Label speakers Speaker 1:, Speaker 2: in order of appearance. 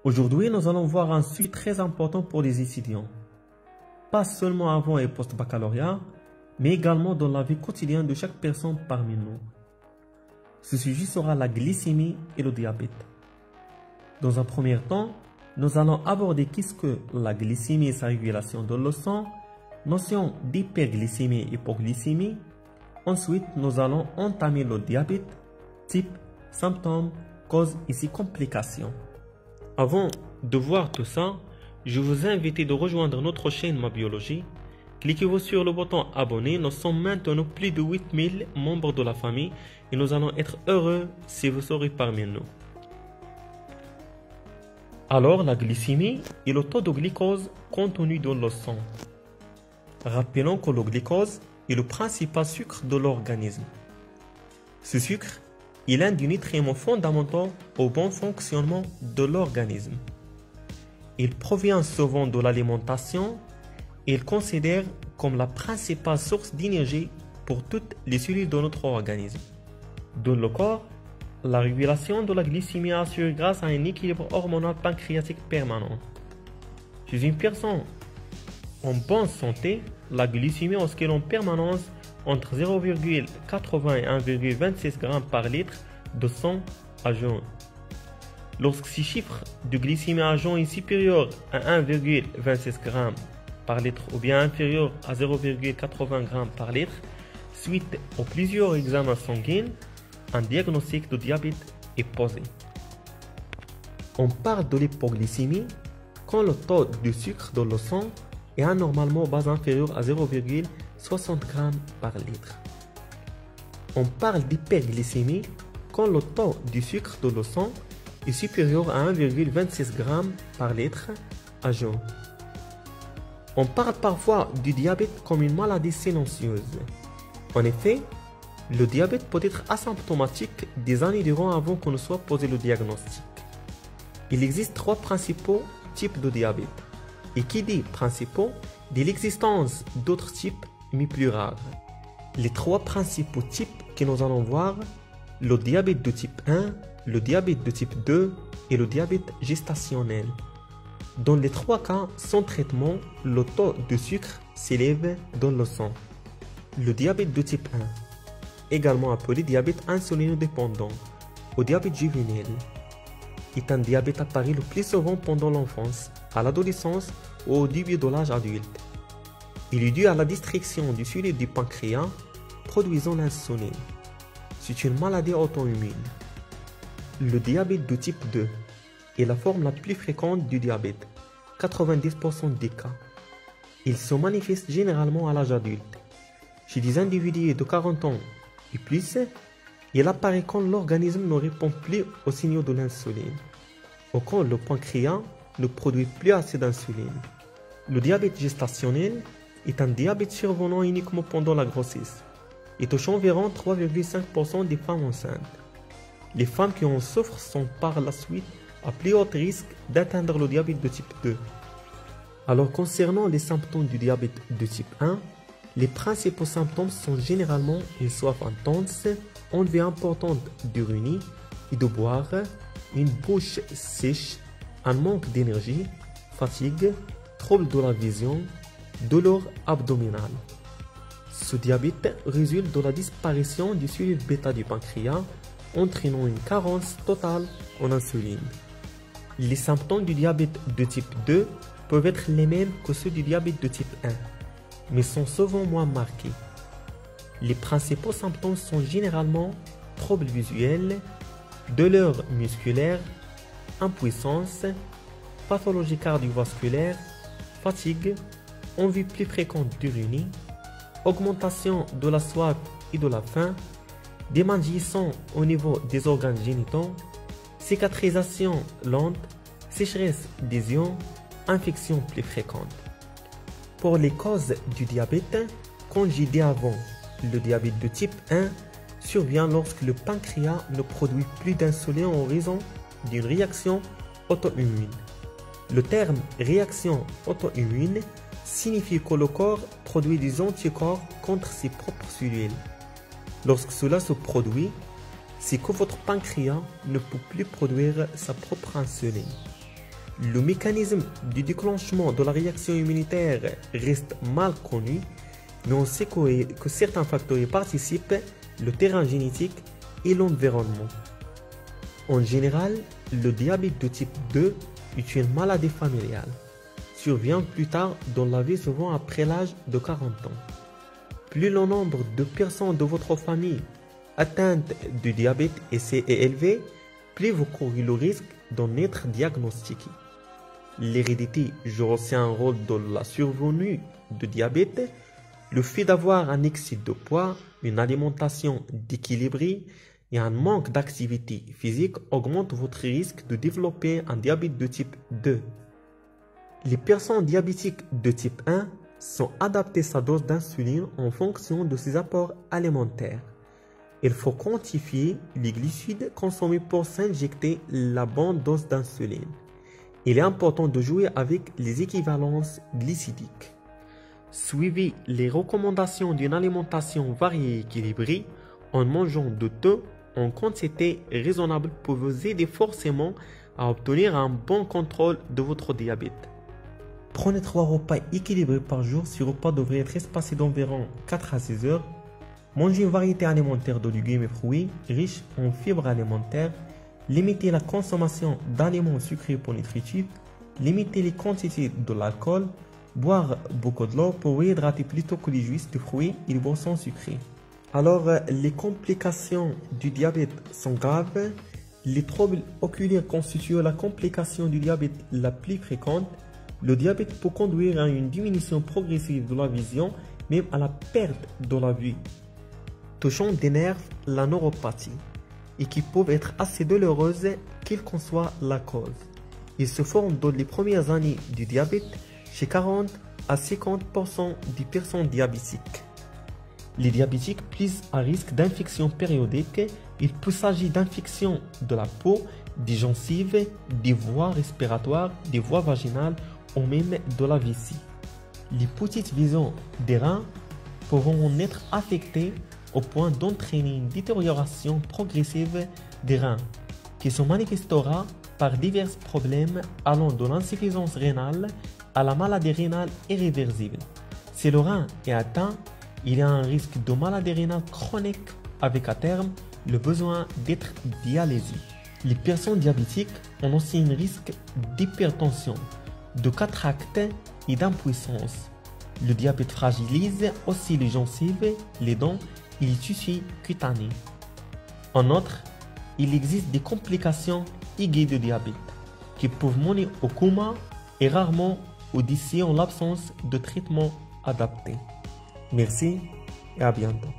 Speaker 1: Aujourd'hui, nous allons voir un sujet très important pour les étudiants, pas seulement avant et post-baccalauréat, mais également dans la vie quotidienne de chaque personne parmi nous. Ce sujet sera la glycémie et le diabète. Dans un premier temps, nous allons aborder qu'est-ce que la glycémie et sa régulation dans le sang, notion d'hyperglycémie et hypoglycémie. Ensuite, nous allons entamer le diabète, type, symptômes, causes et ses complications. Avant de voir tout ça, je vous invite de rejoindre notre chaîne Ma Biologie. Cliquez-vous sur le bouton abonner. Nous sommes maintenant plus de 8000 membres de la famille et nous allons être heureux si vous serez parmi nous. Alors, la glycémie est le taux de glucose contenu dans le sang. Rappelons que le glucose est le principal sucre de l'organisme. Ce sucre est l'un des nutriments fondamentaux au bon fonctionnement de l'organisme. Il provient souvent de l'alimentation et est considéré comme la principale source d'énergie pour toutes les cellules de notre organisme. Dans le corps, la régulation de la glycémie est assurée grâce à un équilibre hormonal pancréatique permanent. Chez une personne en bonne santé, la glycémie oscille en permanence entre 0,80 et 1,26 g par litre de sang à jeun. Lorsque ce chiffre de glycémie à jeun est supérieur à 1,26 g par litre ou bien inférieur à 0,80 g par litre, suite aux plusieurs examens sanguins, un diagnostic de diabète est posé. On parle de l'hypoglycémie quand le taux de sucre dans le sang est anormalement bas inférieur à 0,60 g par litre. On parle d'hyperglycémie quand le taux de sucre dans le sang est supérieur à 1,26 g par litre à jeun. On parle parfois du diabète comme une maladie silencieuse. En effet, le diabète peut être asymptomatique des années durant avant qu'on ne soit posé le diagnostic. Il existe trois principaux types de diabète. Et qui dit principaux, dit l'existence d'autres types, mais plus rares. Les trois principaux types que nous allons voir, le diabète de type 1, le diabète de type 2 et le diabète gestationnel. Dans les trois cas, sans traitement, le taux de sucre s'élève dans le sang. Le diabète de type 1, également appelé diabète insulinodépendant ou diabète juvénile, est un diabète apparu le plus souvent pendant l'enfance, à l'adolescence ou au début de l'âge adulte. Il est dû à la destruction du cellules du pancréas produisant l'insuline. C'est une maladie auto-immune. Le diabète de type 2 est la forme la plus fréquente du diabète, 90% des cas. Il se manifeste généralement à l'âge adulte. Chez des individus de 40 ans et plus, il apparaît quand l'organisme ne répond plus aux signaux de l'insuline ou quand le pancréas ne produit plus assez d'insuline. Le diabète gestationnel est un diabète survenant uniquement pendant la grossesse et touche environ 3,5% des femmes enceintes. Les femmes qui en souffrent sont par la suite à plus haut risque d'atteindre le diabète de type 2. Alors concernant les symptômes du diabète de type 1, les principaux symptômes sont généralement une soif intense, envie importante d'uriner et de boire, une bouche sèche, un manque d'énergie, fatigue, trouble de la vision, douleur abdominale. Ce diabète résulte de la disparition des cellules bêta du pancréas, entraînant une carence totale en insuline. Les symptômes du diabète de type 2 peuvent être les mêmes que ceux du diabète de type 1, mais sont souvent moins marqués. Les principaux symptômes sont généralement troubles visuels, douleurs musculaires, impuissance, pathologie cardiovasculaire, fatigue, envie plus fréquente d'uriner, augmentation de la soif et de la faim, démangeaisons au niveau des organes génitaux, cicatrisation lente, sécheresse des yeux, infections plus fréquentes. Pour les causes du diabète, comme j'ai dit avant, le diabète de type 1 survient lorsque le pancréas ne produit plus d'insuline en raison d'une réaction auto-immune. Le terme réaction auto-immune signifie que le corps produit des anticorps contre ses propres cellules. Lorsque cela se produit, c'est que votre pancréas ne peut plus produire sa propre insuline. Le mécanisme du déclenchement de la réaction immunitaire reste mal connu, mais on sait que certains facteurs y participent, le terrain génétique et l'environnement. En général, le diabète de type 2 est une maladie familiale. Survient plus tard dans la vie, souvent après l'âge de 40 ans. Plus le nombre de personnes de votre famille atteintes de diabète est élevé, plus vous courez le risque d'en être diagnostiqué. L'hérédité joue aussi un rôle dans la survenue de diabète. Le fait d'avoir un excès de poids, une alimentation déséquilibrée et un manque d'activité physique augmente votre risque de développer un diabète de type 2. Les personnes diabétiques de type 1 sont adaptées sa dose d'insuline en fonction de ses apports alimentaires. Il faut quantifier les glucides consommés pour s'injecter la bonne dose d'insuline. Il est important de jouer avec les équivalences glycidiques. Suivez les recommandations d'une alimentation variée et équilibrée en mangeant de tout en quantité raisonnable pour vous aider forcément à obtenir un bon contrôle de votre diabète. Prenez 3 repas équilibrés par jour. Ces repas devraient être espacés d'environ 4 à 6 heures. Mangez une variété alimentaire de légumes et fruits riches en fibres alimentaires. Limitez la consommation d'aliments sucrés pour nutritifs. Limitez les quantités de l'alcool. Boire beaucoup de l'eau pour vous hydrater plutôt que les jus de fruits et les boissons sucrées. Alors, les complications du diabète sont graves. Les troubles oculaires constituent la complication du diabète la plus fréquente. Le diabète peut conduire à une diminution progressive de la vision, même à la perte de la vue. Touchant des nerfs, la neuropathie, et qui peuvent être assez douloureuses, quelle qu'en soit la cause. Ils se forment dans les premières années du diabète chez 40 à 50% des personnes diabétiques. Les diabétiques plus à risque d'infection périodique, il peut s'agir d'infections de la peau, des gencives, des voies respiratoires, des voies vaginales ou même de la vessie. Les petites visions des reins pourront en être affectées au point d'entraîner une détérioration progressive des reins qui se manifestera par divers problèmes allant de l'insuffisance rénale à la maladie rénale irréversible. Si le rein est atteint, il y a un risque de maladie rénale chronique avec à terme le besoin d'être dialysé. Les personnes diabétiques ont aussi un risque d'hypertension, de cataracte et d'impuissance. Le diabète fragilise aussi les gencives, les dents et les tissus cutanés. En outre, il existe des complications aiguës de diabète qui peuvent mener au coma et rarement au décès en l'absence de traitement adapté. Merci et à bientôt.